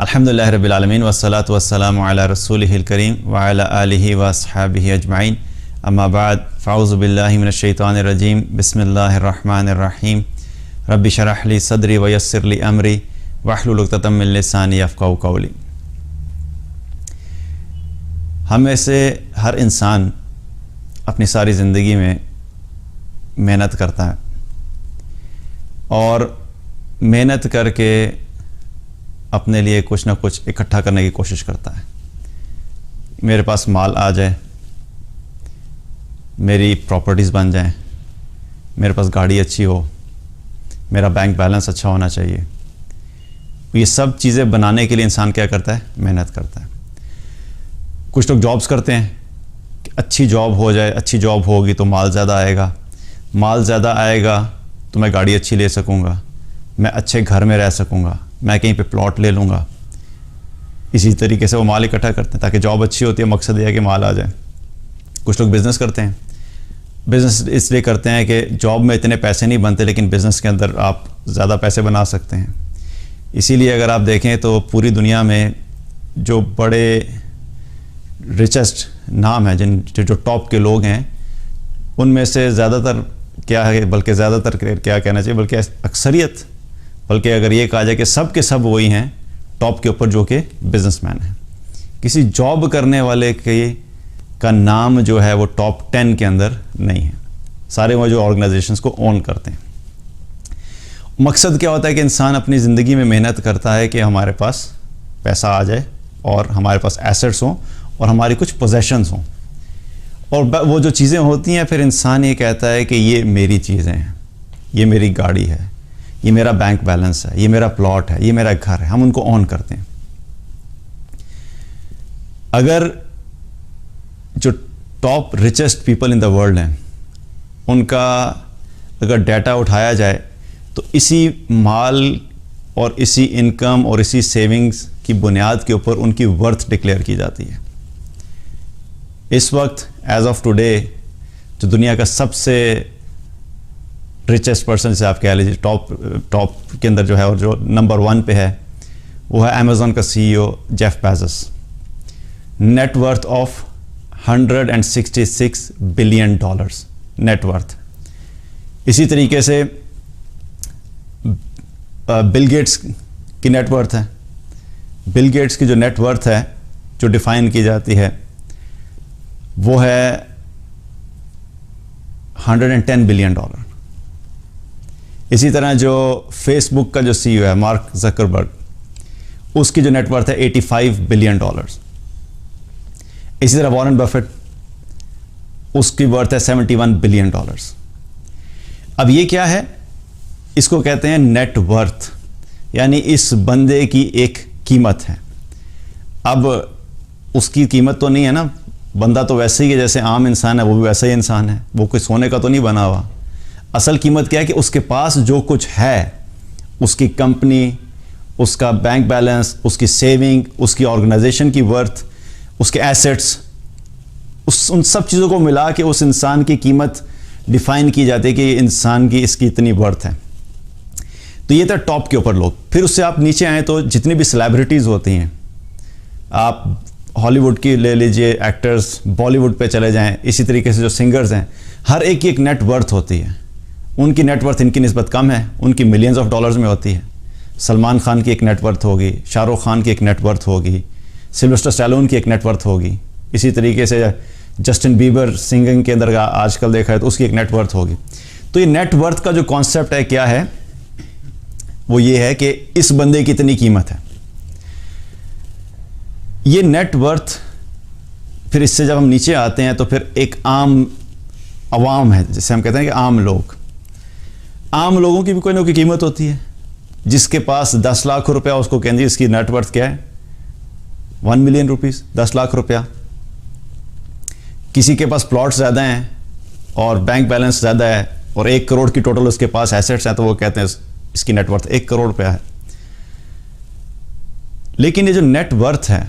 الحمدللہ رب العالمین والصلاة والسلام علی رسولہ الکریم وعلی آلہ واصحابہ اجمعین اما بعد فاعوذ باللہ من الشیطان الرجیم بسم اللہ الرحمن الرحیم رب اشرح لی صدری ویسر لی امری واحلل عقدۃ من لسانی یفقہوا قولی۔ ہم میں سے ہر انسان اپنی ساری زندگی میں محنت کرتا ہے اور محنت کر کے اپنے لیے کچھ نہ کچھ اکٹھا کرنے کی کوشش کرتا ہے۔ میرے پاس مال آ جائے، میری پراپرٹیز بن جائیں، میرے پاس گاڑی اچھی ہو، میرا بینک بیلنس اچھا ہونا چاہیے۔ یہ سب چیزیں بنانے کے لیے انسان کیا کرتا ہے؟ محنت کرتا ہے۔ کچھ لوگ جابز کرتے ہیں کہ اچھی جاب ہو جائے، اچھی جاب ہوگی تو مال زیادہ آئے گا، مال زیادہ آئے گا تو میں گاڑی اچھی لے سکوں گا، میں اچھے گھر میں رہ سکوں گا، میں کہیں پہ پلاٹ لے لوں گا۔ اسی طریقے سے وہ مال اکٹھا کرتے ہیں تاکہ جاب اچھی ہوتی ہے، مقصد یہ ہے کہ مال آ جائے۔ کچھ لوگ بزنس کرتے ہیں، بزنس اس لیے کرتے ہیں کہ جاب میں اتنے پیسے نہیں بنتے لیکن بزنس کے اندر آپ زیادہ پیسے بنا سکتے ہیں۔ اسی لیے اگر آپ دیکھیں تو پوری دنیا میں جو بڑے ریچسٹ نام ہیں، جو ٹاپ کے لوگ ہیں، ان میں سے زیادہ تر کیا ہے، بلکہ زیادہ تر کیا کہنا چاہیے، بلکہ اکثریت، بلکہ اگر یہ کہا جائے کہ سب کے سب وہی ہیں ٹاپ کے اوپر جو کہ بزنس مین ہیں۔ کسی جاب کرنے والے کا نام جو ہے وہ ٹاپ 10 کے اندر نہیں ہے۔ سارے وہ جو آرگنائزیشنز کو اون کرتے ہیں۔ مقصد کیا ہوتا ہے کہ انسان اپنی زندگی میں محنت کرتا ہے کہ ہمارے پاس پیسہ آ جائے اور ہمارے پاس ایسٹس ہوں اور ہماری کچھ پوزیشنز ہوں، اور وہ جو چیزیں ہوتی ہیں پھر انسان یہ کہتا ہے کہ یہ میری چیزیں ہیں، یہ میری گاڑی ہے، یہ میرا بینک بیلنس ہے، یہ میرا پلاٹ ہے، یہ میرا گھر ہے۔ ہم ان کو اون کرتے ہیں۔ اگر جو top richest people in the world ہیں، ان کا اگر ڈیٹا اٹھایا جائے تو اسی مال اور اسی انکم اور اسی سیونگز کی بنیاد کے اوپر ان کی ورتھ ڈکلیئر کی جاتی ہے۔ اس وقت ایز آف ٹوڈے جو دنیا کا سب سے ریچسٹ پرسن سے آپ کہہ لیجیے، ٹاپ کے اندر جو ہے اور جو نمبر 1 پہ ہے، وہ ہے امیزون کا CEO Jeff Bezos. Net worth of $166 billion net worth. اسی طریقے سے بل گیٹس کی نیٹ ورتھ ہے۔ بل گیٹس کی جو نیٹ ورتھ ہے جو ڈیفائن کی جاتی ہے وہ ہے $110 بلین۔ اسی طرح جو فیس بک کا جو CEO ہے مارک زکربرگ، اس کی جو نیٹ ورتھ ہے $85 بلین۔ اسی طرح وارن بفٹ، اس کی ورتھ ہے $71 بلین۔ اب یہ کیا ہے؟ اس کو کہتے ہیں نیٹ ورتھ، یعنی اس بندے کی ایک قیمت ہے۔ اب اس کی قیمت تو نہیں ہے نا، بندہ تو ویسے ہی ہے جیسے عام انسان ہے، وہ بھی ویسا ہی انسان ہے، وہ کوئی سونے کا تو نہیں بنا ہوا۔ اصل قیمت کیا ہے کہ اس کے پاس جو کچھ ہے، اس کی کمپنی، اس کا بینک بیلنس، اس کی سیونگ، اس کی آرگنائزیشن کی ورتھ، اس کے ایسٹس، ان سب چیزوں کو ملا کے اس انسان کی قیمت ڈیفائن کی جاتی ہے کہ یہ انسان کی اس کی اتنی ورتھ ہے۔ تو یہ تھا ٹاپ کے اوپر لوگ۔ پھر اس سے آپ نیچے آئیں تو جتنی بھی سیلیبریٹیز ہوتی ہیں، آپ ہالی ووڈ کی لے لیجئے ایکٹرز، بالی ووڈ پہ چلے جائیں، اسی طریقے سے جو سنگرز ہیں، ہر ایک کی ایک نیٹ ورتھ ہوتی ہے۔ ان کی نیٹ ورتھ ان کی نسبت کم ہے، ان کی ملینز آف ڈالرز میں ہوتی ہے۔ سلمان خان کی ایک نیٹ ورتھ ہوگی، شاہ رخ خان کی ایک نیٹ ورتھ ہوگی، سلوسٹر اسٹیلون کی ایک نیٹ ورتھ ہوگی، اسی طریقے سے جسٹن بیبر سنگنگ کے اندر آج کل دیکھا ہے تو اس کی ایک نیٹ ورتھ ہوگی۔ تو یہ نیٹ ورتھ کا جو کانسیپٹ ہے کیا ہے؟ وہ یہ ہے کہ اس بندے کی اتنی قیمت ہے۔ یہ نیٹ ورتھ پھر اس سے جب ہم نیچے آتے ہیں تو پھر ایک عوام ہے، جسے ہم کہتے ہیں کہ عام لوگ۔ عام لوگوں کی بھی کوئی نہ کوئی قیمت ہوتی ہے۔ جس کے پاس 10 لاکھ روپیہ، اس کو کہیں گے اس کی نیٹ ورتھ کیا ہے؟ 1 ملین روپیز، 10 لاکھ روپیہ۔ کسی کے پاس پلاٹ زیادہ ہیں اور بینک بیلنس زیادہ ہے اور 1 کروڑ کی ٹوٹل اس کے پاس ایسٹس ہیں، تو وہ کہتے ہیں اس کی نیٹ ورتھ 1 کروڑ روپیہ ہے۔ لیکن یہ جو نیٹ ورتھ ہے،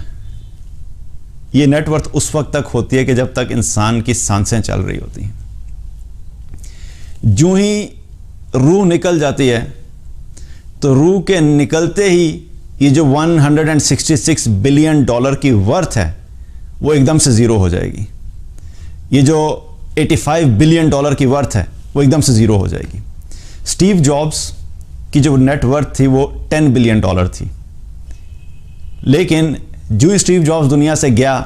یہ نیٹ ورتھ اس وقت تک ہوتی ہے کہ جب تک انسان کی سانسیں چل رہی ہوتی ہیں۔ جو ہی روح نکل جاتی ہے تو روح کے نکلتے ہی یہ جو $166 بلین کی ورتھ ہے وہ ایک دم سے زیرو ہو جائے گی. یہ جو $85 بلین کی ورتھ ہے وہ ایک دم سے زیرو ہو جائے گی. اسٹیو جابس کی جو نیٹ ورتھ تھی وہ $10 بلین تھی. لیکن جو اسٹیو جابس دنیا سے گیا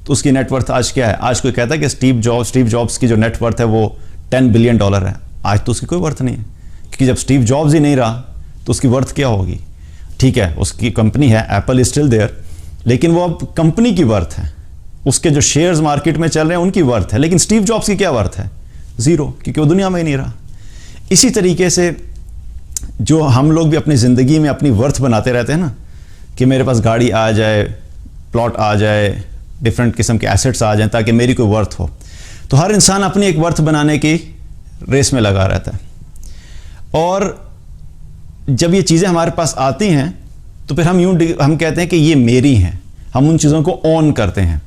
تو اس کی نیٹ ورتھ آج کیا ہے؟ آج کوئی کہتا ہے کہ اسٹیو جابس کی جو نیٹ ورتھ ہے وہ $10 بلین ہے. آج تو اس کی کوئی ورتھ نہیں ہے، کیونکہ جب اسٹیو جابس ہی نہیں رہا تو اس کی ورتھ کیا ہوگی؟ ٹھیک ہے اس کی کمپنی ہے ایپل از اسٹل دیئر، لیکن وہ اب کمپنی کی ورتھ ہے، اس کے جو شیئرز مارکیٹ میں چل رہے ہیں ان کی ورتھ ہے. لیکن اسٹیو جابس کی کیا ورتھ ہے؟ زیرو، کیونکہ وہ دنیا میں ہی نہیں رہا. اسی طریقے سے جو ہم لوگ بھی اپنی زندگی میں اپنی ورتھ بناتے رہتے ہیں نا، کہ میرے پاس گاڑی آ جائے، پلاٹ آ جائے، ڈیفرنٹ قسم کے ایسٹس آ جائیں تاکہ میری کوئی ورتھ ہو. تو ہر انسان اپنی ایک ورتھ بنانے کی ریس میں لگا رہتا ہے. اور جب یہ چیزیں ہمارے پاس آتی ہیں تو پھر ہم کہتے ہیں کہ یہ میری ہیں. ہم ان چیزوں کو اون کرتے ہیں.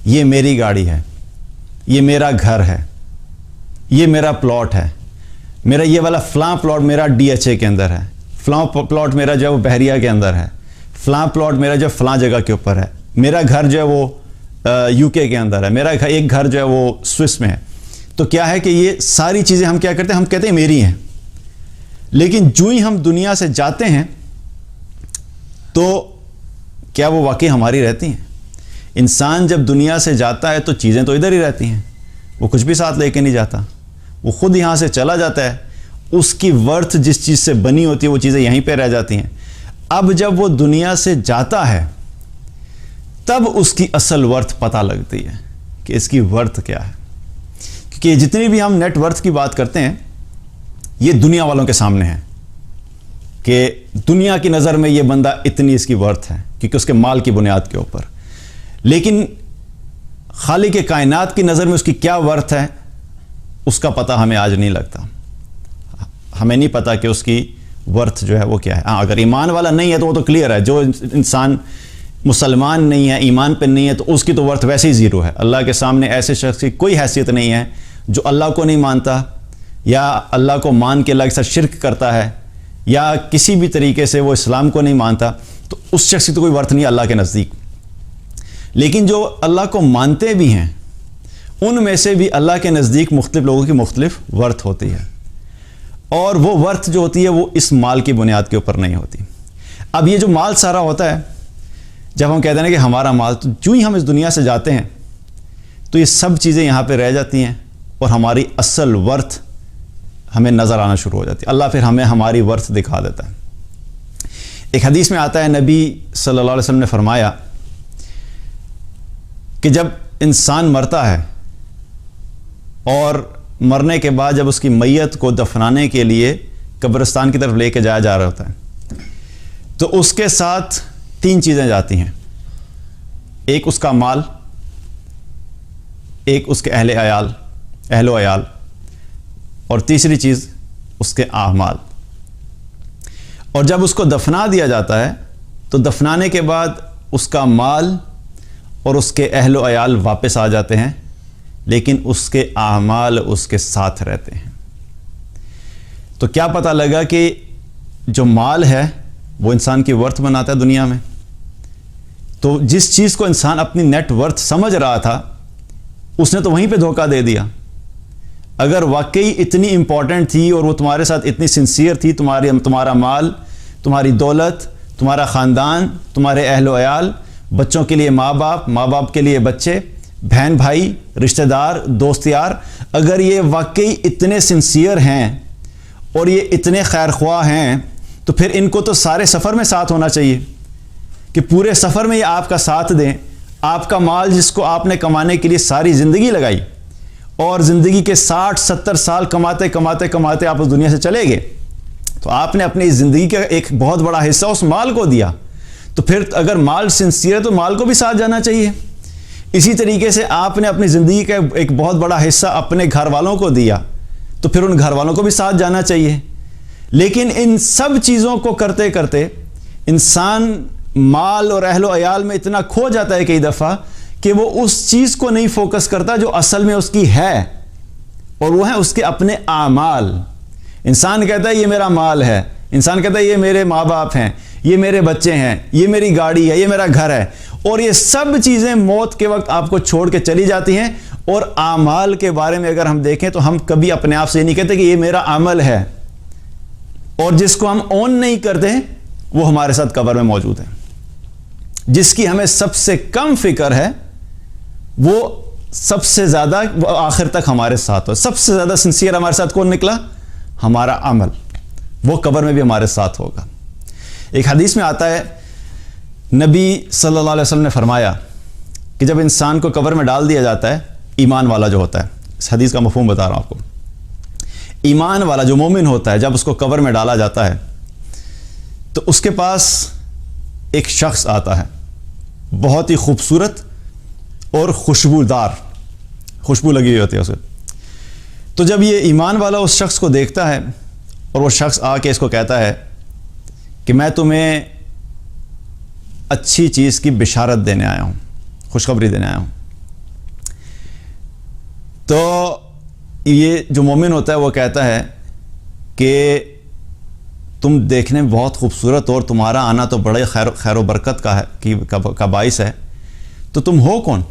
یہ میری گاڑی ہے، یہ میرا گھر ہے، یہ میرا پلاٹ ہے، میرا یہ والا فلاں پلاٹ میرا DHA کے اندر ہے، فلاں پلاٹ میرا جو ہے وہ بحریہ کے اندر ہے، فلاں پلاٹ میرا جو فلاں جگہ کے اوپر ہے، میرا گھر جو ہے وہ UK کے اندر ہے، میرا ایک گھر جو ہے وہ سوئس میں ہے. تو کیا ہے کہ یہ ساری چیزیں ہم کیا کرتے ہیں؟ ہم کہتے ہیں میری ہیں. لیکن جو ہی ہم دنیا سے جاتے ہیں تو کیا وہ واقعی ہماری رہتی ہیں؟ انسان جب دنیا سے جاتا ہے تو چیزیں تو ادھر ہی رہتی ہیں، وہ کچھ بھی ساتھ لے کے نہیں جاتا، وہ خود یہاں سے چلا جاتا ہے. اس کی ورتھ جس چیز سے بنی ہوتی ہے وہ چیزیں یہیں پہ رہ جاتی ہیں. اب جب وہ دنیا سے جاتا ہے تب اس کی اصل ورتھ پتہ لگتی ہے کہ اس کی ورتھ کیا ہے. کیونکہ جتنی بھی ہم نیٹ ورتھ کی بات کرتے ہیں یہ دنیا والوں کے سامنے ہے کہ دنیا کی نظر میں یہ بندہ اتنی اس کی ورتھ ہے کیونکہ اس کے مال کی بنیاد کے اوپر. لیکن خالق کائنات کی نظر میں اس کی کیا ورتھ ہے اس کا پتہ ہمیں آج نہیں لگتا. ہمیں نہیں پتا کہ اس کی ورتھ جو ہے وہ کیا ہے. اگر ایمان والا نہیں ہے تو وہ تو کلیئر ہے. جو انسان مسلمان نہیں ہے، ایمان پہ نہیں ہے، تو اس کی تو ورتھ ویسے ہی زیرو ہے. اللہ کے سامنے ایسے شخص کی کوئی حیثیت نہیں ہے جو اللہ کو نہیں مانتا یا اللہ کو مان کے اللہ کے ساتھ شرک کرتا ہے یا کسی بھی طریقے سے وہ اسلام کو نہیں مانتا. تو اس شخص کی تو کوئی ورتھ نہیں اللہ کے نزدیک. لیکن جو اللہ کو مانتے بھی ہیں ان میں سے بھی اللہ کے نزدیک مختلف لوگوں کی مختلف ورتھ ہوتی ہے. اور وہ ورتھ جو ہوتی ہے وہ اس مال کی بنیاد کے اوپر نہیں ہوتی. اب یہ جو مال سارا ہوتا ہے، جب ہم کہتے ہیں کہ ہمارا مال، تو جو ہی ہم اس دنیا سے جاتے ہیں تو یہ سب چیزیں یہاں پہ رہ جاتی ہیں اور ہماری اصل ورتھ ہمیں نظر آنا شروع ہو جاتی ہے. اللہ پھر ہمیں ہماری ورتھ دکھا دیتا ہے. ایک حدیث میں آتا ہے، نبی صلی اللہ علیہ وسلم نے فرمایا کہ جب انسان مرتا ہے اور مرنے کے بعد جب اس کی میت کو دفنانے کے لیے قبرستان کی طرف لے کے جایا جا رہا ہوتا ہے تو اس کے ساتھ 3 چیزیں جاتی ہیں. ایک اس کا مال، ایک اس کے اہل و عیال، اور تیسری چیز اس کے اعمال. اور جب اس کو دفنا دیا جاتا ہے تو دفنانے کے بعد اس کا مال اور اس کے اہل و عیال واپس آ جاتے ہیں، لیکن اس کے اعمال اس کے ساتھ رہتے ہیں. تو کیا پتہ لگا کہ جو مال ہے وہ انسان کی ورتھ بناتا ہے دنیا میں. تو جس چیز کو انسان اپنی نیٹ ورتھ سمجھ رہا تھا اس نے تو وہیں پہ دھوکہ دے دیا. اگر واقعی اتنی امپورٹنٹ تھی اور وہ تمہارے ساتھ اتنی سنسیئر تھی، تمہارا مال، تمہاری دولت، تمہارا خاندان، تمہارے اہل و عیال، بچوں کے لیے ماں باپ کے لیے بچے، بہن بھائی، رشتہ دار، دوست یار، اگر یہ واقعی اتنے سنسیئر ہیں اور یہ اتنے خیر خواہ ہیں تو پھر ان کو تو سارے سفر میں ساتھ ہونا چاہیے کہ پورے سفر میں یہ آپ کا ساتھ دیں. آپ کا مال جس کو آپ نے کمانے کے لیے ساری زندگی لگائی اور زندگی کے 60-70 سال کماتے آپ اس دنیا سے چلے گئے، تو آپ نے اپنی زندگی کا ایک بہت بڑا حصہ اس مال کو دیا. تو پھر اگر مال سنسیئر ہے تو مال کو بھی ساتھ جانا چاہیے. اسی طریقے سے آپ نے اپنی زندگی کا ایک بہت بڑا حصہ اپنے گھر والوں کو دیا تو پھر ان گھر والوں کو بھی ساتھ جانا چاہیے. لیکن ان سب چیزوں کو کرتے کرتے انسان مال اور اہل و عیال میں اتنا کھو جاتا ہے کئی دفعہ کہ وہ اس چیز کو نہیں فوکس کرتا جو اصل میں اس کی ہے، اور وہ ہے اس کے اپنے اعمال. انسان کہتا ہے یہ میرا مال ہے، انسان کہتا ہے یہ میرے ماں باپ ہیں، یہ میرے بچے ہیں، یہ میری گاڑی ہے، یہ میرا گھر ہے، اور یہ سب چیزیں موت کے وقت آپ کو چھوڑ کے چلی جاتی ہیں۔ اور اعمال کے بارے میں اگر ہم دیکھیں تو ہم کبھی اپنے آپ سے یہ نہیں کہتے کہ یہ میرا عمل ہے، اور جس کو ہم اون نہیں کرتے وہ ہمارے ساتھ قبر میں موجود ہے۔ جس کی ہمیں سب سے کم فکر ہے وہ سب سے زیادہ آخر تک ہمارے ساتھ ہو۔ سب سے زیادہ سنسیئر ہمارے ساتھ کون نکلا؟ ہمارا عمل، وہ قبر میں بھی ہمارے ساتھ ہوگا۔ ایک حدیث میں آتا ہے، نبی صلی اللہ علیہ وسلم نے فرمایا کہ جب انسان کو قبر میں ڈال دیا جاتا ہے، ایمان والا جو ہوتا ہے، اس حدیث کا مفہوم بتا رہا ہوں آپ کو، ایمان والا جو مومن ہوتا ہے جب اس کو قبر میں ڈالا جاتا ہے تو اس کے پاس ایک شخص آتا ہے، بہت ہی خوبصورت اور خوشبودار، خوشبو لگی ہوئی ہوتی ہے اسے۔ تو جب یہ ایمان والا اس شخص کو دیکھتا ہے اور وہ شخص آ کے اس کو کہتا ہے کہ میں تمہیں اچھی چیز کی بشارت دینے آیا ہوں، خوشخبری دینے آیا ہوں، تو یہ جو مومن ہوتا ہے وہ کہتا ہے کہ تم دیکھنے میں بہت خوبصورت ہو اور تمہارا آنا تو بڑے خیر و برکت کا باعث ہے، تو تم ہو کون؟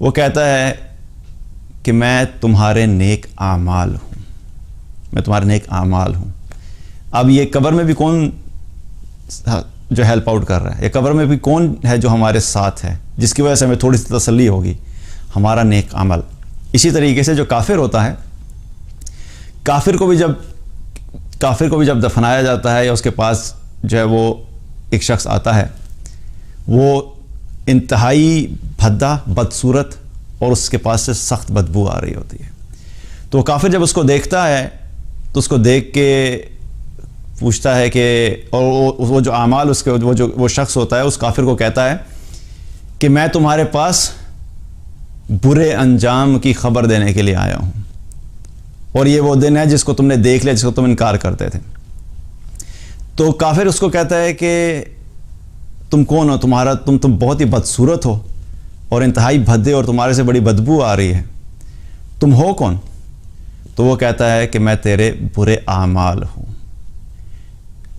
وہ کہتا ہے کہ میں تمہارے نیک اعمال ہوں، میں تمہارے نیک اعمال ہوں۔ اب یہ قبر میں بھی کون جو ہیلپ آؤٹ کر رہا ہے، یہ قبر میں بھی کون ہے جو ہمارے ساتھ ہے، جس کی وجہ سے ہمیں تھوڑی سی تسلی ہوگی؟ ہمارا نیک عمل۔ اسی طریقے سے جو کافر ہوتا ہے، کافر کو بھی جب دفنایا جاتا ہے یا اس کے پاس جو ہے وہ ایک شخص آتا ہے، وہ انتہائی بھدا، بدصورت، اور اس کے پاس سے سخت بدبو آ رہی ہوتی ہے۔ تو کافر جب اس کو دیکھتا ہے تو اس کو دیکھ کے پوچھتا ہے کہ، اور وہ جو اعمال اس کے وہ شخص ہوتا ہے اس کافر کو کہتا ہے کہ میں تمہارے پاس برے انجام کی خبر دینے کے لیے آیا ہوں، اور یہ وہ دن ہے جس کو تم نے دیکھ لیا، جس کو تم انکار کرتے تھے۔ تو کافر اس کو کہتا ہے کہ تم کون ہو؟ تم بہت ہی بدصورت ہو اور انتہائی بھدے، اور تمہارے سے بڑی بدبو آ رہی ہے، تم ہو کون؟ تو وہ کہتا ہے کہ میں تیرے برے اعمال ہوں۔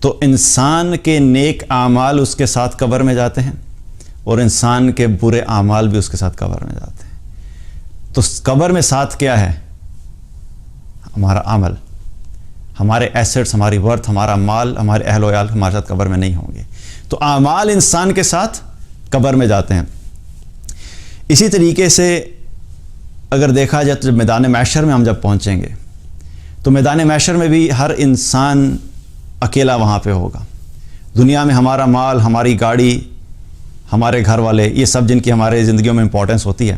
تو انسان کے نیک اعمال اس کے ساتھ قبر میں جاتے ہیں، اور انسان کے برے اعمال بھی اس کے ساتھ قبر میں جاتے ہیں۔ تو قبر میں ساتھ کیا ہے؟ ہمارا عمل، ہمارے ایسٹس، ہماری ورتھ، ہمارا مال، ہمارے اہل و عیال ہمارے ساتھ قبر میں نہیں ہوں گے۔ تو اعمال انسان کے ساتھ قبر میں جاتے ہیں۔ اسی طریقے سے اگر دیکھا جائے تو جب میدان محشر میں ہم جب پہنچیں گے تو میدان محشر میں بھی ہر انسان اکیلا وہاں پہ ہوگا۔ دنیا میں ہمارا مال، ہماری گاڑی، ہمارے گھر والے، یہ سب جن کی ہمارے زندگیوں میں امپورٹنس ہوتی ہے،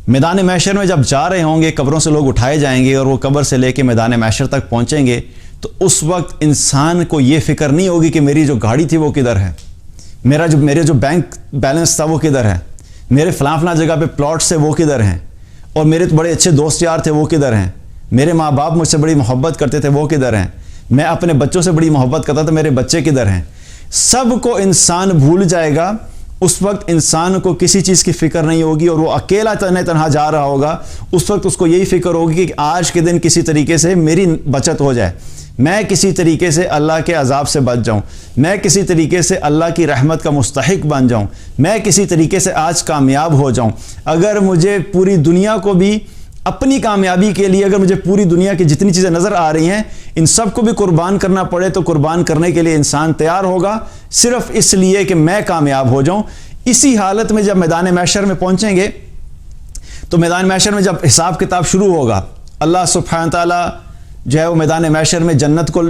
میدان محشر میں جب جا رہے ہوں گے، قبروں سے لوگ اٹھائے جائیں گے اور وہ قبر سے لے کے میدان محشر تک پہنچیں گے، تو اس وقت انسان کو یہ فکر نہیں ہوگی کہ میری جو گاڑی تھی وہ کدھر ہے، میرے جو بینک بیلنس تھا وہ کدھر ہے، میرے فلاں جگہ پہ پلاٹ سے وہ کدھر ہیں، اور میرے تو بڑے اچھے دوست یار تھے وہ کدھر ہیں، میرے ماں باپ مجھ سے بڑی محبت کرتے تھے وہ کدھر ہیں، میں اپنے بچوں سے بڑی محبت کرتا تھا میرے بچے کدھر ہیں۔ سب کو انسان بھول جائے گا۔ اس وقت انسان کو کسی چیز کی فکر نہیں ہوگی، اور وہ اکیلا تنہا جا رہا ہوگا۔ اس وقت اس کو یہی فکر ہوگی کہ آج کے دن کسی طریقے سے میری بچت ہو جائے، میں کسی طریقے سے اللہ کے عذاب سے بچ جاؤں، میں کسی طریقے سے اللہ کی رحمت کا مستحق بن جاؤں، میں کسی طریقے سے آج کامیاب ہو جاؤں۔ اگر مجھے پوری دنیا کو بھی اپنی کامیابی کے لیے، اگر مجھے پوری دنیا کی جتنی چیزیں نظر آ رہی ہیں ان سب کو بھی قربان کرنا پڑے تو قربان کرنے کے لیے انسان تیار ہوگا، صرف اس لیے کہ میں کامیاب ہو جاؤں۔ اسی حالت میں جب میدان محشر میں پہنچیں گے تو میدان محشر میں جب حساب کتاب شروع ہوگا، اللہ سبحانہ تعالیٰ جو ہے وہ میدان محشر میں جنت کو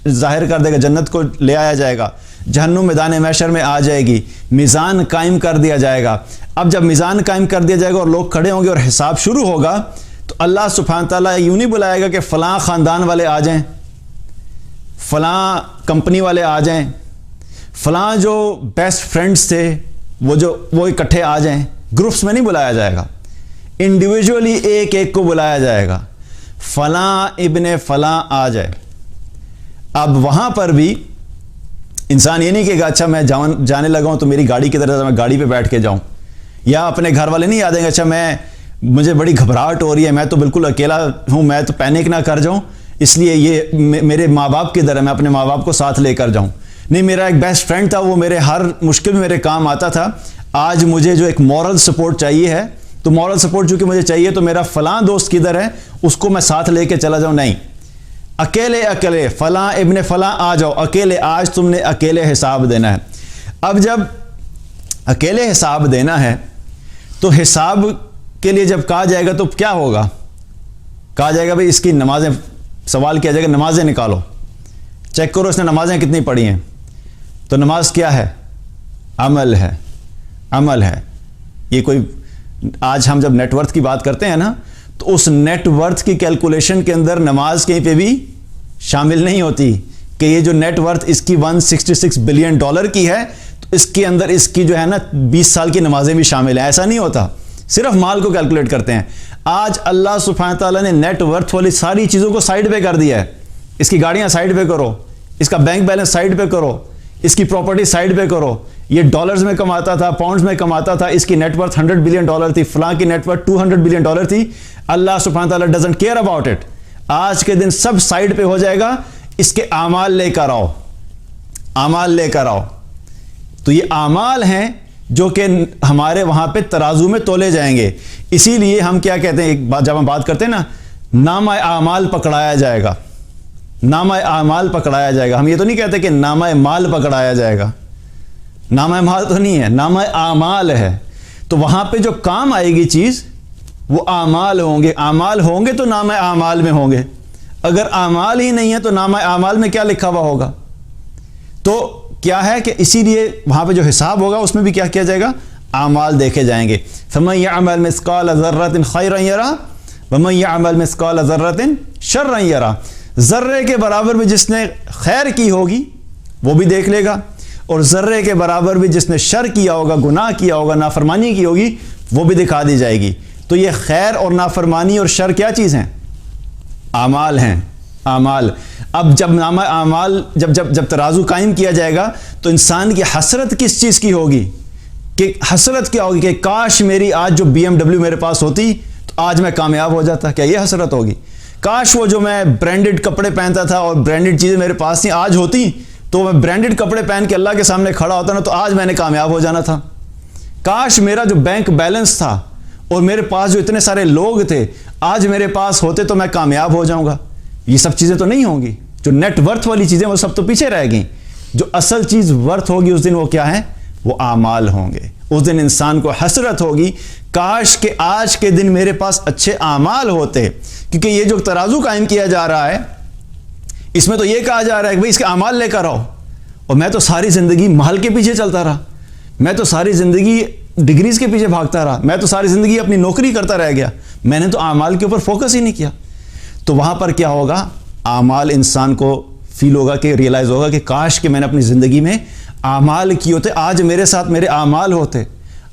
ظاہر کر دے گا، جنت کو لے آیا جائے گا، جہنم میدان محشر میں آ جائے گی، میزان قائم کر دیا جائے گا۔ اب جب میزان قائم کر دیا جائے گا اور لوگ کھڑے ہوں گے اور حساب شروع ہوگا تو اللہ سبحانہ تعالیٰ یوں نہیں بلائے گا کہ فلاں خاندان والے آ جائیں، فلاں کمپنی والے آ جائیں، فلاں جو بیسٹ فرینڈز تھے وہ اکٹھے آ جائیں۔ گروپس میں نہیں بلایا جائے گا، انڈیویجولی ایک ایک کو بلایا جائے گا، فلاں ابن فلاں آ جائے۔ اب وہاں پر بھی انسان یہ نہیں کہے گا اچھا میں جانے لگا ہوں تو میری گاڑی کی طرح میں گاڑی پہ بیٹھ کے جاؤں، یا اپنے گھر والے نہیں یاد دیں گے اچھا مجھے بڑی گھبراہٹ ہو رہی ہے، میں تو بالکل اکیلا ہوں، میں تو پینک نہ کر جاؤں، اس لیے یہ میرے ماں باپ کی طرح میں اپنے ماں باپ کو ساتھ لے کر جاؤں. نہیں, میرا ایک بیسٹ فرینڈ تھا, وہ میرے ہر مشکل میں میرے کام آتا تھا. آج مجھے جو ایک مورل سپورٹ چاہیے ہے, تو مورل سپورٹ چونکہ مجھے چاہیے تو میرا فلاں دوست کدھر ہے, اس کو میں ساتھ لے کے چلا جاؤں. نہیں, اکیلے فلاں ابن فلاں آ جاؤ اکیلے, آج تم نے اکیلے حساب دینا ہے. اب جب اکیلے حساب دینا ہے تو حساب کے لیے جب کہا جائے گا تو کیا ہوگا؟ کہا جائے گا بھئی اس کی نمازیں, سوال کیا جائے گا نمازیں نکالو, چیک کرو اس نے نمازیں کتنی پڑھی ہیں. تو نماز کیا ہے؟ عمل ہے, عمل ہے. یہ کوئی آج ہم جب نیٹ ورتھ کی بات کرتے ہیں نا, تو اس نیٹ ورتھ کی کیلکولیشن کے اندر نماز کہیں پہ بھی شامل نہیں ہوتی کہ یہ جو نیٹ ورتھ اس کی $166 بلین کی ہے, تو اس کے اندر اس کی جو ہے نا 20 سال کی نمازیں بھی شامل ہیں. ایسا نہیں ہوتا, صرف مال کو کیلکولیٹ کرتے ہیں. آج اللہ سبحانہ تعالیٰ نے نیٹ ورتھ والی ساری چیزوں کو سائیڈ پہ کر دیا ہے. اس کی گاڑیاں سائیڈ پہ کرو, اس کا بینک بیلنس سائیڈ پہ کرو, اس کی پراپرٹی سائیڈ پہ کرو. یہ ڈالرز میں کماتا تھا, پاؤنڈز میں کماتا تھا, اس کی نیٹ ورتھ $100 بلین تھی, فلاں کی نیٹ ورتھ $200 بلین تھی. اللہ سبحانہ تعالیٰ ڈزنٹ کیئر اباؤٹ اٹ. آج کے دن سب سائیڈ پہ ہو جائے گا, اس کے اعمال لے کر آؤ, اعمال لے کر آؤ. تو یہ اعمال ہیں جو کہ ہمارے وہاں پہ ترازو میں تولے جائیں گے. اسی لیے ہم کیا کہتے ہیں, ایک بات جب ہم بات کرتے ہیں نا, نامہ اعمال پکڑایا جائے گا, نامہ اعمال پکڑایا جائے گا. ہم یہ تو نہیں کہتے کہ نامہ مال پکڑایا جائے گا, نامہ مال تو نہیں ہے, نامہ اعمال ہے. تو وہاں پہ جو کام آئے گی چیز وہ اعمال ہوں گے. اعمال ہوں گے تو نامہ اعمال میں ہوں گے, اگر اعمال ہی نہیں ہے تو نامہ اعمال میں کیا لکھا ہوا ہوگا؟ تو کیا ہے کہ اسی لیے وہاں پہ جو حساب ہوگا اس میں بھی کیا کیا جائے گا؟ اعمال دیکھے جائیں گے. فَمَن يَعْمَلْ مِثْقَالَ ذَرَّةٍ خَيْرًا يَرَهُ وَمَن يَعْمَلْ مِثْقَالَ ذَرَّةٍ شَرًّا يَرَهُ. ذرے کے برابر بھی جس نے خیر کی ہوگی وہ بھی دیکھ لے گا, اور ذرے کے برابر بھی جس نے شر کیا ہوگا, گناہ کیا ہوگا, نافرمانی کی ہوگی, وہ بھی دکھا دی جائے گی. تو یہ خیر اور نافرمانی اور شر کیا چیز ہیں؟ اعمال ہیں, اعمال. اب جب نامہ اعمال جب ترازو قائم کیا جائے گا تو انسان کی حسرت کس چیز کی ہوگی؟ کہ حسرت کیا ہوگی کہ کاش میری آج جو BMW میرے پاس ہوتی تو آج میں کامیاب ہو جاتا. کیا یہ حسرت ہوگی؟ کاش وہ جو میں برانڈڈ کپڑے پہنتا تھا اور برانڈڈ چیزیں میرے پاس تھیں آج ہوتی تو میں برانڈڈ کپڑے پہن کے اللہ کے سامنے کھڑا ہوتا نا, تو آج میں نے کامیاب ہو جانا تھا. کاش میرا جو بینک بیلنس تھا اور میرے پاس جو اتنے سارے لوگ تھے آج میرے پاس ہوتے تو میں کامیاب ہو جاؤں گا. یہ سب چیزیں تو نہیں ہوں گی. جو نیٹ ورتھ والی چیزیں وہ سب تو پیچھے رہ گئیں. جو اصل چیز ورتھ ہوگی اس دن وہ کیا ہے؟ وہ اعمال ہوں گے. اس دن انسان کو حسرت ہوگی, کاش کہ آج کے دن میرے پاس اچھے اعمال ہوتے. کیونکہ یہ جو ترازو قائم کیا جا رہا ہے اس میں تو یہ کہا جا رہا ہے کہ بھئی اس کے اعمال لے کر آؤ, اور میں تو ساری زندگی مال کے پیچھے چلتا رہا, میں تو ساری زندگی ڈگریز کے پیچھے بھاگتا رہا, میں تو ساری زندگی اپنی نوکری کرتا رہ گیا, میں نے تو اعمال کے اوپر فوکس ہی نہیں کیا. تو وہاں پر کیا ہوگا؟ اعمال انسان کو فیل ہوگا کہ ریئلائز ہوگا کہ کاش کہ میں نے اپنی زندگی میں اعمال کی ہوتے, آج میرے ساتھ میرے اعمال ہوتے.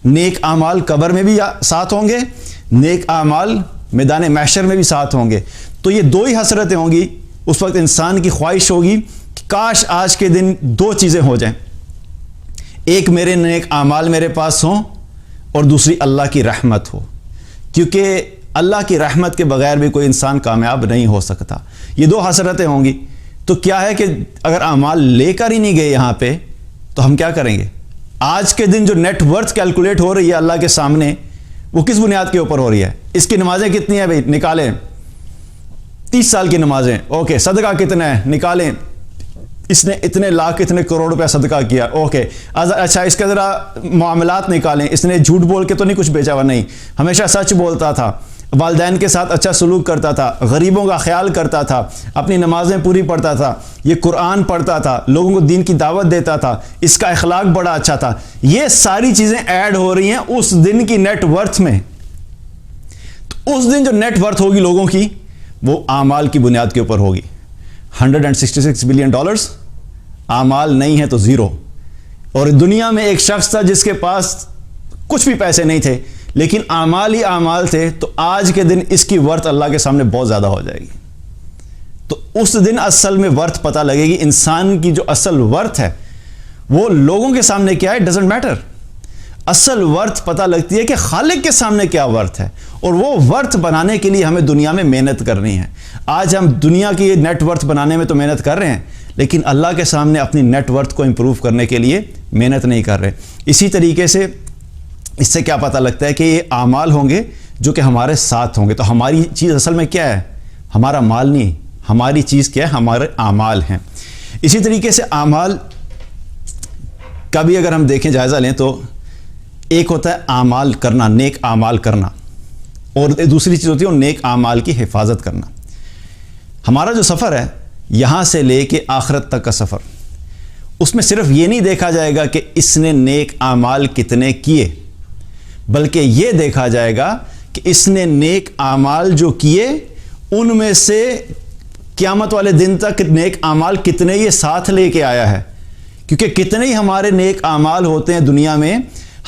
نیک اعمال قبر میں بھی ساتھ ہوں گے, نیک اعمال میدان محشر میں بھی ساتھ ہوں گے. تو یہ دو ہی حسرتیں ہوں گی. اس وقت انسان کی خواہش ہوگی کہ کاش آج کے دن دو چیزیں ہو جائیں, ایک میرے نیک اعمال میرے پاس ہوں اور دوسری اللہ کی رحمت ہو. کیونکہ اللہ کی رحمت کے بغیر بھی کوئی انسان کامیاب نہیں ہو سکتا. یہ دو حسرتیں ہوں گی. تو کیا ہے کہ اگر اعمال لے کر ہی نہیں گئے یہاں پہ تو ہم کیا کریں گے؟ آج کے دن جو نیٹ ورتھ کیلکولیٹ ہو رہی ہے اللہ کے سامنے وہ کس بنیاد کے اوپر ہو رہی ہے؟ اس کی نمازیں کتنی ہیں بھائی؟ نکالیں. 30 سال کی نمازیں, اوکے. صدقہ کتنا ہے؟ نکالیں. اس نے اتنے لاکھ اتنے کروڑ روپے صدقہ کیا, اوکے. اچھا اس کے ذرا معاملات نکالیں. اس نے جھوٹ بول کے تو نہیں کچھ بیچا ہوا؟ نہیں, ہمیشہ سچ بولتا تھا, والدین کے ساتھ اچھا سلوک کرتا تھا, غریبوں کا خیال کرتا تھا, اپنی نمازیں پوری پڑھتا تھا, یہ قرآن پڑھتا تھا, لوگوں کو دین کی دعوت دیتا تھا, اس کا اخلاق بڑا اچھا تھا. یہ ساری چیزیں ایڈ ہو رہی ہیں اس دن کی نیٹ ورتھ میں. تو اس دن جو نیٹ ورتھ ہوگی لوگوں کی وہ اعمال کی بنیاد کے اوپر ہوگی. $166 بلین, اعمال نہیں ہے تو زیرو. اور دنیا میں ایک شخص تھا جس کے پاس کچھ بھی پیسے نہیں تھے لیکن اعمال ہی اعمال تھے, تو آج کے دن اس کی ورتھ اللہ کے سامنے بہت زیادہ ہو جائے گی. تو اس دن اصل میں ورتھ پتہ لگے گی. انسان کی جو اصل ورتھ ہے وہ لوگوں کے سامنے کیا ہے ڈزنٹ میٹر. اصل ورتھ پتہ لگتی ہے کہ خالق کے سامنے کیا ورتھ ہے, اور وہ ورتھ بنانے کے لیے ہمیں دنیا میں محنت کرنی ہے. آج ہم دنیا کی نیٹ ورتھ بنانے میں تو محنت کر رہے ہیں, لیکن اللہ کے سامنے اپنی نیٹ ورتھ کو امپروو کرنے کے لیے محنت نہیں کر رہے. اسی طریقے سے اس سے کیا پتہ لگتا ہے کہ یہ اعمال ہوں گے جو کہ ہمارے ساتھ ہوں گے. تو ہماری چیز اصل میں کیا ہے؟ ہمارا مال نہیں, ہماری چیز کیا ہے؟ ہمارے اعمال ہیں. اسی طریقے سے اعمال کا بھی اگر ہم دیکھیں, جائزہ لیں, تو ایک ہوتا ہے اعمال کرنا, نیک اعمال کرنا, اور دوسری چیز ہوتی ہے نیک اعمال کی حفاظت کرنا. ہمارا جو سفر ہے یہاں سے لے کے آخرت تک کا سفر, اس میں صرف یہ نہیں دیکھا جائے گا کہ اس نے نیک اعمال کتنے کیے, بلکہ یہ دیکھا جائے گا کہ اس نے نیک اعمال جو کیے ان میں سے قیامت والے دن تک نیک اعمال کتنے یہ ساتھ لے کے آیا ہے. کیونکہ کتنے ہی ہمارے نیک اعمال ہوتے ہیں دنیا میں,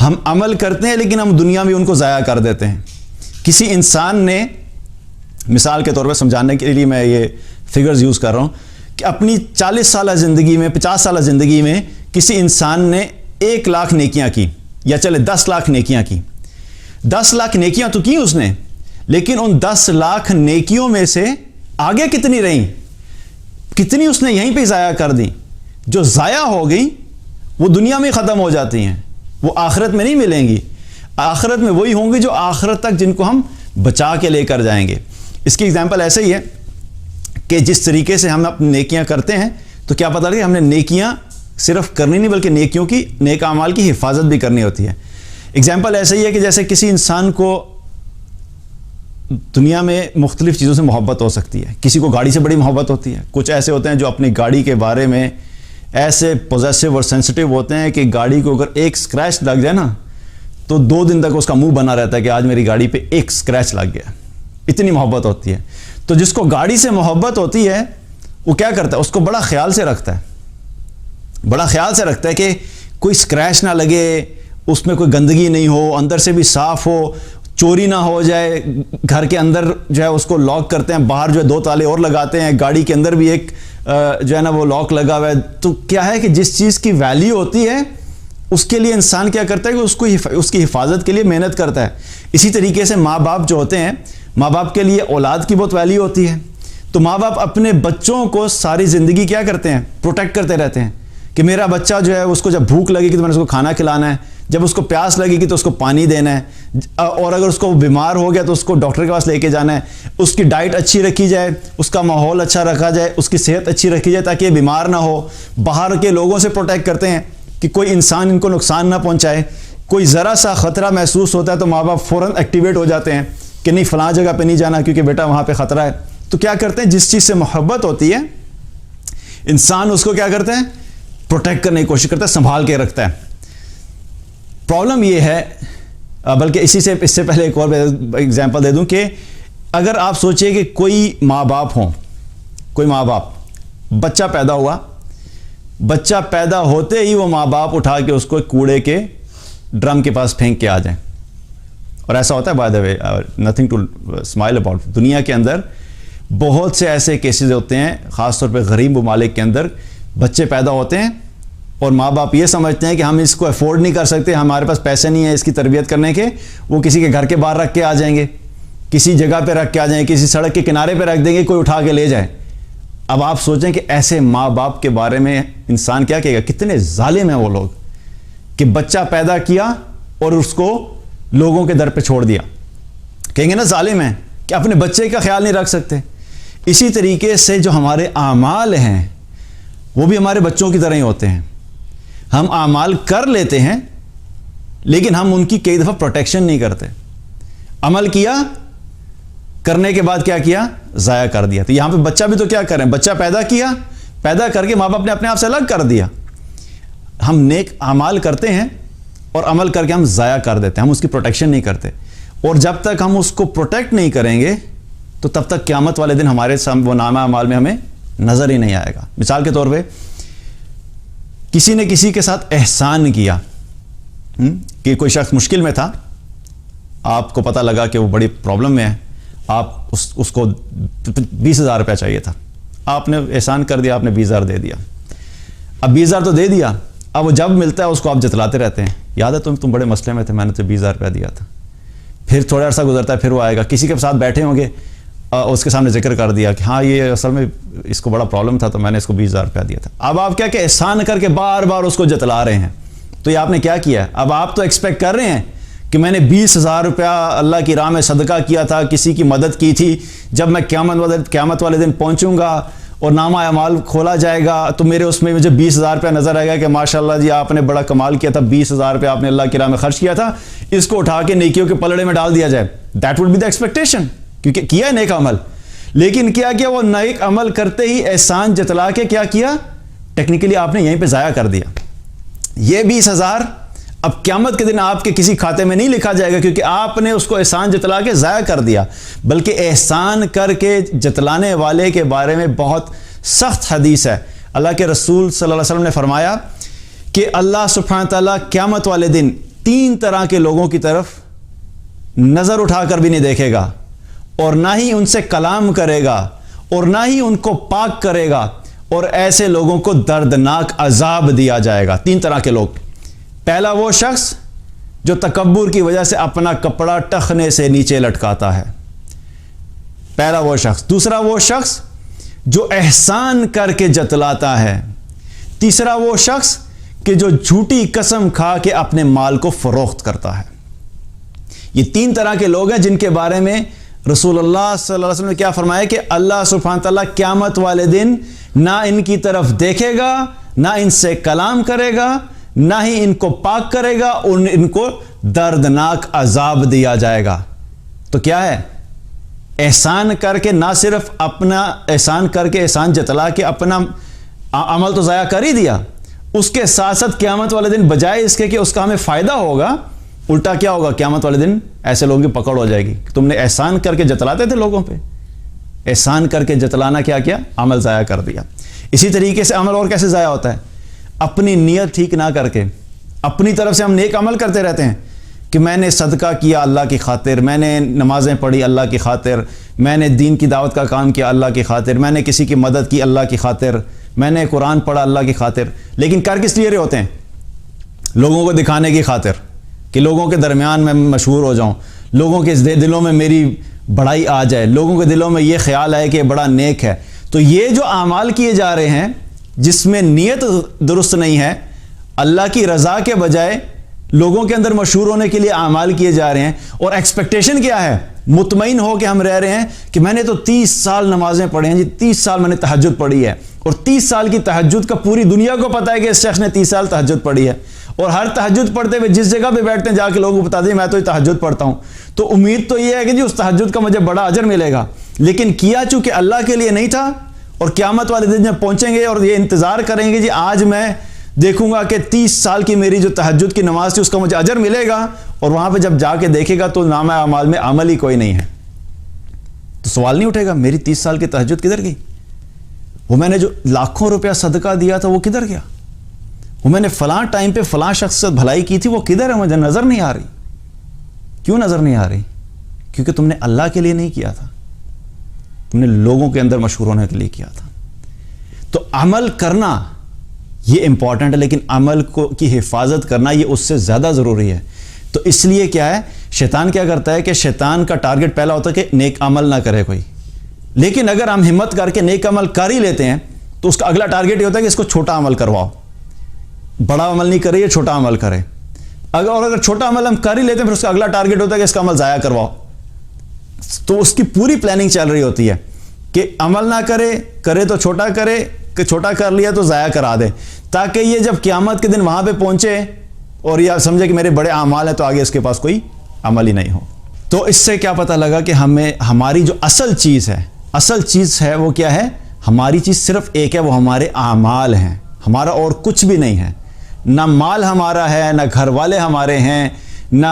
ہم عمل کرتے ہیں لیکن ہم دنیا میں ان کو ضائع کر دیتے ہیں. کسی انسان نے, مثال کے طور پر سمجھانے کے لیے میں یہ فگرز یوز کر رہا ہوں, کہ اپنی 40 سالہ زندگی میں, 50 سالہ زندگی میں کسی انسان نے 1 لاکھ نیکیاں کی, یا چلے 10 لاکھ نیکیاں کی. 10 لاکھ نیکیاں تو کی اس نے, لیکن ان 10 لاکھ نیکیوں میں سے آگے کتنی رہیں, کتنی اس نے یہیں پہ ضائع کر دی. جو ضائع ہو گئی وہ دنیا میں ختم ہو جاتی ہیں, وہ آخرت میں نہیں ملیں گی. آخرت میں وہی ہوں گی جو آخرت تک جن کو ہم بچا کے لے کر جائیں گے. اس کی ایگزامپل ایسے ہی ہے کہ جس طریقے سے ہم اپنی نیکیاں کرتے ہیں تو کیا پتہ لگے ہم نے نیکیاں صرف کرنی نہیں بلکہ نیکیوں کی, نیک اعمال کی حفاظت بھی کرنی ہوتی ہے. ایگزامپل ایسے ہی ہے کہ جیسے کسی انسان کو دنیا میں مختلف چیزوں سے محبت ہو سکتی ہے. کسی کو گاڑی سے بڑی محبت ہوتی ہے. کچھ ایسے ہوتے ہیں جو اپنی گاڑی کے بارے میں ایسے پوزیسو اور سینسٹیو ہوتے ہیں کہ گاڑی کو اگر ایک سکریچ لگ جائے نا تو 2 دن تک اس کا منہ بنا رہتا ہے کہ آج میری گاڑی پہ ایک سکریچ لگ گیا. اتنی محبت ہوتی ہے. تو جس کو گاڑی سے محبت ہوتی ہے وہ کیا کرتا ہے, اس کو بڑا خیال سے رکھتا ہے, بڑا خیال سے رکھتا ہے کہ کوئی سکریچ نہ لگے, اس میں کوئی گندگی نہیں ہو, اندر سے بھی صاف ہو, چوری نہ ہو جائے. گھر کے اندر جو ہے اس کو لاک کرتے ہیں, باہر جو ہے 2 تالے اور لگاتے ہیں, گاڑی کے اندر بھی ایک جو ہے نا وہ لاک لگا ہوا ہے. تو کیا ہے کہ جس چیز کی ویلیو ہوتی ہے اس کے لیے انسان کیا کرتا ہے کہ اس کی حفاظت کے لیے محنت کرتا ہے. اسی طریقے سے ماں باپ جو ہوتے ہیں, ماں باپ کے لیے اولاد کی بہت ویلیو ہوتی ہے. تو ماں باپ اپنے بچوں کو ساری زندگی کیا کرتے ہیں, پروٹیکٹ کرتے رہتے ہیں کہ میرا بچہ جو ہے اس کو جب بھوک لگے گی تو میں نے اس کو کھانا کھلانا ہے, جب اس کو پیاس لگے گی تو اس کو پانی دینا ہے, اور اگر اس کو بیمار ہو گیا تو اس کو ڈاکٹر کے پاس لے کے جانا ہے. اس کی ڈائٹ اچھی رکھی جائے, اس کا ماحول اچھا رکھا جائے, اس کی صحت اچھی رکھی جائے تاکہ یہ بیمار نہ ہو. باہر کے لوگوں سے پروٹیکٹ کرتے ہیں کہ کوئی انسان ان کو نقصان نہ پہنچائے. کوئی ذرا سا خطرہ محسوس ہوتا ہے تو ماں باپ فوراً ایکٹیویٹ ہو جاتے ہیں کہ نہیں فلاں جگہ پہ نہیں جانا کیونکہ بیٹا وہاں پہ خطرہ ہے. تو کیا کرتے ہیں, جس چیز سے محبت ہوتی ہے انسان اس کو کیا کرتے ہیں, پروٹیکٹ کرنے کی کوشش کرتا ہے, سنبھال کے رکھتا ہے. پرابلم یہ ہے, بلکہ اس سے پہلے ایک اور ایگزامپل دے دوں کہ اگر آپ سوچیں کہ کوئی ماں باپ ہوں, کوئی ماں باپ, بچہ پیدا ہوا, بچہ پیدا ہوتے ہی وہ ماں باپ اٹھا کے اس کو کوڑے کے ڈرم کے پاس پھینک کے آ جائیں. اور ایسا ہوتا ہے, by the way, nothing to smile about. دنیا کے اندر بہت سے ایسے کیسز ہوتے ہیں, خاص طور پہ غریب ممالک کے اندر بچے پیدا ہوتے ہیں اور ماں باپ یہ سمجھتے ہیں کہ ہم اس کو افورڈ نہیں کر سکتے, ہمارے پاس پیسے نہیں ہیں اس کی تربیت کرنے کے, وہ کسی کے گھر کے باہر رکھ کے آ جائیں گے, کسی جگہ پہ رکھ کے آ جائیں, کسی سڑک کے کنارے پہ رکھ دیں گے, کوئی اٹھا کے لے جائے. اب آپ سوچیں کہ ایسے ماں باپ کے بارے میں انسان کیا کہے گا, کتنے ظالم ہیں وہ لوگ کہ بچہ پیدا کیا اور اس کو لوگوں کے در پہ چھوڑ دیا. کہیں گے نا ظالم ہیں کہ اپنے بچے کا خیال نہیں رکھ سکتے. اسی طریقے سے جو ہمارے اعمال ہیں وہ بھی ہمارے بچوں کی طرح ہی ہوتے ہیں. ہم اعمال کر لیتے ہیں لیکن ہم ان کی کئی دفعہ پروٹیکشن نہیں کرتے. عمل کیا, کرنے کے بعد کیا کیا, ضائع کر دیا. تو یہاں پہ بچہ بھی تو کیا کریں, بچہ پیدا کیا, پیدا کر کے ماں باپ نے اپنے آپ سے الگ کر دیا. ہم نیک اعمال کرتے ہیں اور عمل کر کے ہم ضائع کر دیتے ہیں, ہم اس کی پروٹیکشن نہیں کرتے. اور جب تک ہم اس کو پروٹیکٹ نہیں کریں گے تو تب تک قیامت والے دن ہمارے وہ نامہ اعمال میں ہمیں نظر ہی نہیں آئے گا. مثال کے طور پہ کسی نے کسی کے ساتھ احسان کیا, کہ کوئی شخص مشکل میں تھا, آپ کو پتہ لگا کہ وہ بڑی پرابلم میں ہے, آپ اس کو 20,000 روپیہ چاہیے تھا, آپ نے احسان کر دیا, آپ نے 20,000 دے دیا. اب 20,000 تو دے دیا, اب وہ جب ملتا ہے اس کو آپ جتلاتے رہتے ہیں, یاد ہے تم بڑے مسئلے میں تھے, میں نے تو 20,000 روپیہ دیا تھا. پھر تھوڑا عرصہ گزرتا ہے، پھر وہ آئے گا، کسی کے ساتھ بیٹھے ہوں گے، اس کے سامنے ذکر کر دیا کہ ہاں یہ اصل میں اس کو بڑا پرابلم تھا تو میں نے اس کو 20,000 روپیہ دیا تھا۔ اب آپ کیا کہ احسان کر کے بار بار اس کو جتلا رہے ہیں، تو یہ آپ نے کیا کیا ہے؟ اب آپ تو ایکسپیکٹ کر رہے ہیں کہ میں نے 20,000 روپیہ اللہ کی راہ میں صدقہ کیا تھا، کسی کی مدد کی تھی، جب میں قیامت والے دن پہنچوں گا اور نامہ اعمال کھولا جائے گا تو میرے اس میں مجھے 20,000 روپیہ نظر آئے گا کہ ماشاءاللہ جی آپ نے بڑا کمال کیا تھا، 20,000 روپیہ آپ نے اللہ کی راہ میں خرچ کیا تھا، اس کو اٹھا کے نیکیوں کے پلڑے میں ڈال دیا جائے۔ That would be the expectation, کیونکہ کیا ہے نیک عمل، لیکن کیا کیا وہ نیک عمل کرتے ہی احسان جتلا کے کیا کیا؟ ٹیکنیکلی آپ نے یہیں پہ ضائع کر دیا۔ یہ 20,000 اب قیامت کے دن آپ کے کسی کھاتے میں نہیں لکھا جائے گا، کیونکہ آپ نے اس کو احسان جتلا کے ضائع کر دیا، بلکہ احسان کر کے جتلانے والے کے بارے میں بہت سخت حدیث ہے۔ اللہ کے رسول صلی اللہ علیہ وسلم نے فرمایا کہ اللہ سبحانہ تعالیٰ قیامت والے دن 3 طرح کے لوگوں کی طرف نظر اٹھا کر بھی نہیں دیکھے گا، اور نہ ہی ان سے کلام کرے گا، اور نہ ہی ان کو پاک کرے گا، اور ایسے لوگوں کو دردناک عذاب دیا جائے گا۔ 3 طرح کے لوگ۔ پہلا وہ شخص جو تکبر کی وجہ سے اپنا کپڑا ٹخنے سے نیچے لٹکاتا ہے، پہلا وہ شخص۔ دوسرا وہ شخص جو احسان کر کے جتلاتا ہے۔ تیسرا وہ شخص کہ جو جھوٹی قسم کھا کے اپنے مال کو فروخت کرتا ہے۔ یہ 3 طرح کے لوگ ہیں جن کے بارے میں رسول اللہ صلی اللہ علیہ وسلم نے کیا فرمایا کہ اللہ سبحانہ تعالیٰ قیامت والے دن نہ ان کی طرف دیکھے گا، نہ ان سے کلام کرے گا، نہ ہی ان کو پاک کرے گا، اور ان کو دردناک عذاب دیا جائے گا۔ تو کیا ہے؟ احسان کر کے نہ صرف اپنا احسان کر کے احسان جتلا کے اپنا عمل تو ضائع کر ہی دیا، اس کے ساتھ ساتھ قیامت والے دن بجائے اس کے کہ اس کا ہمیں فائدہ ہوگا، الٹا کیا ہوگا؟ قیامت والے دن ایسے لوگوں کی پکڑ ہو جائے گی۔ تم نے احسان کر کے جتلاتے تھے لوگوں پہ، احسان کر کے جتلانا کیا کیا؟ عمل ضائع کر دیا۔ اسی طریقے سے عمل اور کیسے ضائع ہوتا ہے؟ اپنی نیت ٹھیک نہ کر کے اپنی طرف سے ہم نیک عمل کرتے رہتے ہیں کہ میں نے صدقہ کیا اللہ کی خاطر، میں نے نمازیں پڑھی اللہ کی خاطر، میں نے دین کی دعوت کا کام کیا اللہ کی خاطر، میں نے کسی کی مدد کی اللہ کی خاطر، میں نے قرآن پڑھا اللہ کی خاطر، لیکن کر کس لیے رہے ہوتے ہیں؟ لوگوں کو دکھانے کی خاطر، کہ لوگوں کے درمیان میں مشہور ہو جاؤں، لوگوں کے دلوں میں میری بڑائی آ جائے، لوگوں کے دلوں میں یہ خیال آئے کہ بڑا نیک ہے۔ تو یہ جو اعمال کیے جا رہے ہیں جس میں نیت درست نہیں ہے، اللہ کی رضا کے بجائے لوگوں کے اندر مشہور ہونے کے لیے اعمال کیے جا رہے ہیں، اور ایکسپیکٹیشن کیا ہے؟ مطمئن ہو کہ ہم رہ رہے ہیں کہ میں نے تو 30 سال نمازیں پڑھی ہیں جی، 30 سال میں نے تہجد پڑھی ہے، اور 30 سال کی تہجد کا پوری دنیا کو پتا ہے کہ اس شخص نے 30 سال تہجد پڑھی ہے، اور ہر تہجد پڑھتے ہوئے جس جگہ پہ بیٹھتے ہیں جا کے لوگوں کو بتا دیں میں تو یہ تہجد پڑھتا ہوں، تو امید تو یہ ہے کہ جی اس تہجد کا مجھے بڑا اجر ملے گا، لیکن کیا چونکہ اللہ کے لیے نہیں تھا، اور قیامت والے دن جب پہنچیں گے اور یہ انتظار کریں گے جی آج میں دیکھوں گا کہ 30 سال کی میری جو تہجد کی نماز تھی اس کا مجھے اجر ملے گا، اور وہاں پہ جب جا کے دیکھے گا تو نامہ اعمال میں عمل ہی کوئی نہیں ہے، تو سوال نہیں اٹھے گا میری 30 سال کی تہجد کدھر گئی؟ وہ میں نے جو لاکھوں روپیہ صدقہ دیا تھا وہ کدھر گیا؟ وہ میں نے فلاں ٹائم پہ فلاں شخص سے بھلائی کی تھی وہ کدھر ہے؟ مجھے نظر نہیں آ رہی۔ کیوں نظر نہیں آ رہی؟ کیونکہ تم نے اللہ کے لیے نہیں کیا تھا، تم نے لوگوں کے اندر مشہور ہونے کے لیے کیا تھا۔ تو عمل کرنا یہ امپورٹنٹ ہے، لیکن عمل کی حفاظت کرنا یہ اس سے زیادہ ضروری ہے۔ تو اس لیے کیا ہے، شیطان کیا کرتا ہے کہ شیطان کا ٹارگٹ پہلا ہوتا ہے کہ نیک عمل نہ کرے کوئی، لیکن اگر ہم ہمت کر کے نیک عمل کر ہی لیتے ہیں تو اس کا اگلا ٹارگٹ یہ ہوتا ہے کہ اس کو چھوٹا عمل کرواؤ، بڑا عمل نہیں کرے یہ چھوٹا عمل کرے، اگر چھوٹا عمل ہم کر ہی لیتے ہیں پھر اس کا اگلا ٹارگٹ ہوتا ہے کہ اس کا عمل ضائع کرواؤ۔ تو اس کی پوری پلاننگ چل رہی ہوتی ہے کہ عمل نہ کرے تو چھوٹا کرے، کہ چھوٹا کر لیا تو ضائع کرا دے، تاکہ یہ جب قیامت کے دن وہاں پہ پہنچے اور یہ سمجھے کہ میرے بڑے اعمال ہیں تو آگے اس کے پاس کوئی عمل ہی نہیں ہو۔ تو اس سے کیا پتہ لگا کہ ہمیں ہماری جو اصل چیز ہے وہ کیا ہے؟ ہماری چیز صرف ایک ہے، وہ ہمارے اعمال ہیں، ہمارا اور کچھ بھی نہیں ہے، نہ مال ہمارا ہے، نہ گھر والے ہمارے ہیں، نہ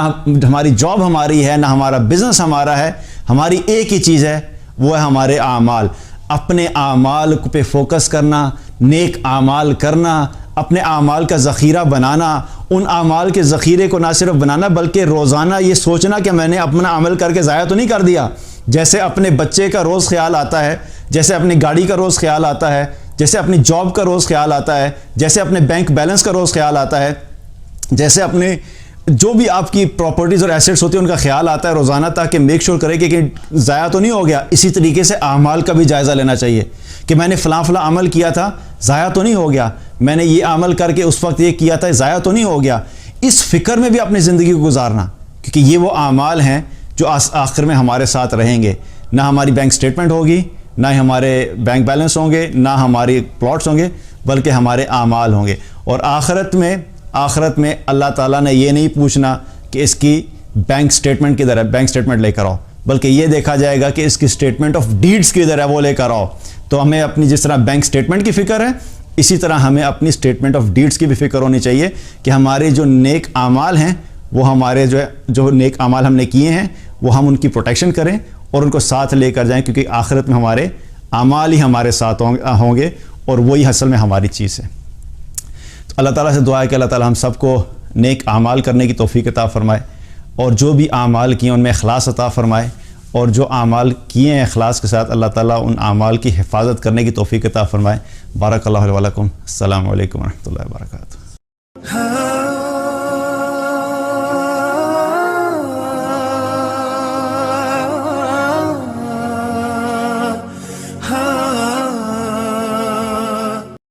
ہماری جاب ہماری ہے، نہ ہمارا بزنس ہمارا ہے، ہماری ایک ہی چیز ہے، وہ ہے ہمارے اعمال۔ اپنے اعمال پہ فوکس کرنا، نیک اعمال کرنا، اپنے اعمال کا ذخیرہ بنانا، ان اعمال کے ذخیرے کو نہ صرف بنانا بلکہ روزانہ یہ سوچنا کہ میں نے اپنا عمل کر کے ضائع تو نہیں کر دیا۔ جیسے اپنے بچے کا روز خیال آتا ہے، جیسے اپنی گاڑی کا روز خیال آتا ہے، جیسے اپنی جاب کا روز خیال آتا ہے، جیسے اپنے بینک بیلنس کا روز خیال آتا ہے، جیسے اپنے جو بھی آپ کی پراپرٹیز اور ایسیٹس ہوتی ہیں ان کا خیال آتا ہے روزانہ، تاکہ میک شور کرے کہ ضائع تو نہیں ہو گیا. اسی طریقے سے اعمال کا بھی جائزہ لینا چاہیے کہ میں نے فلاں عمل کیا تھا، ضائع تو نہیں ہو گیا، میں نے یہ عمل کر کے اس وقت یہ کیا تھا، ضائع تو نہیں ہو گیا. اس فکر میں بھی اپنی زندگی کو گزارنا، کیونکہ یہ وہ اعمال ہیں جو آخر میں ہمارے ساتھ رہیں گے. نہ ہماری بینک سٹیٹمنٹ ہوگی، نہ ہمارے بینک بیلنس ہوں گے، نہ ہماری پلاٹس ہوں گے، بلکہ ہمارے اعمال ہوں گے. اور آخرت میں اللہ تعالیٰ نے یہ نہیں پوچھنا کہ اس کی بینک سٹیٹمنٹ کدھر ہے، بینک سٹیٹمنٹ لے کر آؤ، بلکہ یہ دیکھا جائے گا کہ اس کی سٹیٹمنٹ آف ڈیڈز کدھر ہے، وہ لے کر آؤ. تو ہمیں اپنی جس طرح بینک سٹیٹمنٹ کی فکر ہے، اسی طرح ہمیں اپنی سٹیٹمنٹ آف ڈیڈز کی بھی فکر ہونی چاہیے کہ ہمارے جو نیک اعمال ہیں وہ ہمارے جو نیک اعمال ہم نے کیے ہیں وہ ہم ان کی پروٹیکشن کریں اور ان کو ساتھ لے کر جائیں، کیونکہ آخرت میں ہمارے اعمال ہی ہمارے ساتھ ہوں گے اور وہی اصل میں ہماری چیز ہے. تو اللہ تعالیٰ سے دعا ہے کہ اللہ تعالیٰ ہم سب کو نیک اعمال کرنے کی توفیق عطا فرمائے، اور جو بھی اعمال کیے ان میں اخلاص عطا فرمائے، اور جو اعمال کیے ہیں اخلاص کے ساتھ اللہ تعالیٰ ان اعمال کی حفاظت کرنے کی توفیق عطا فرمائے. بارک اللہ علیہ ولکم. السلام علیکم ورحمۃ اللہ وبرکاتہ.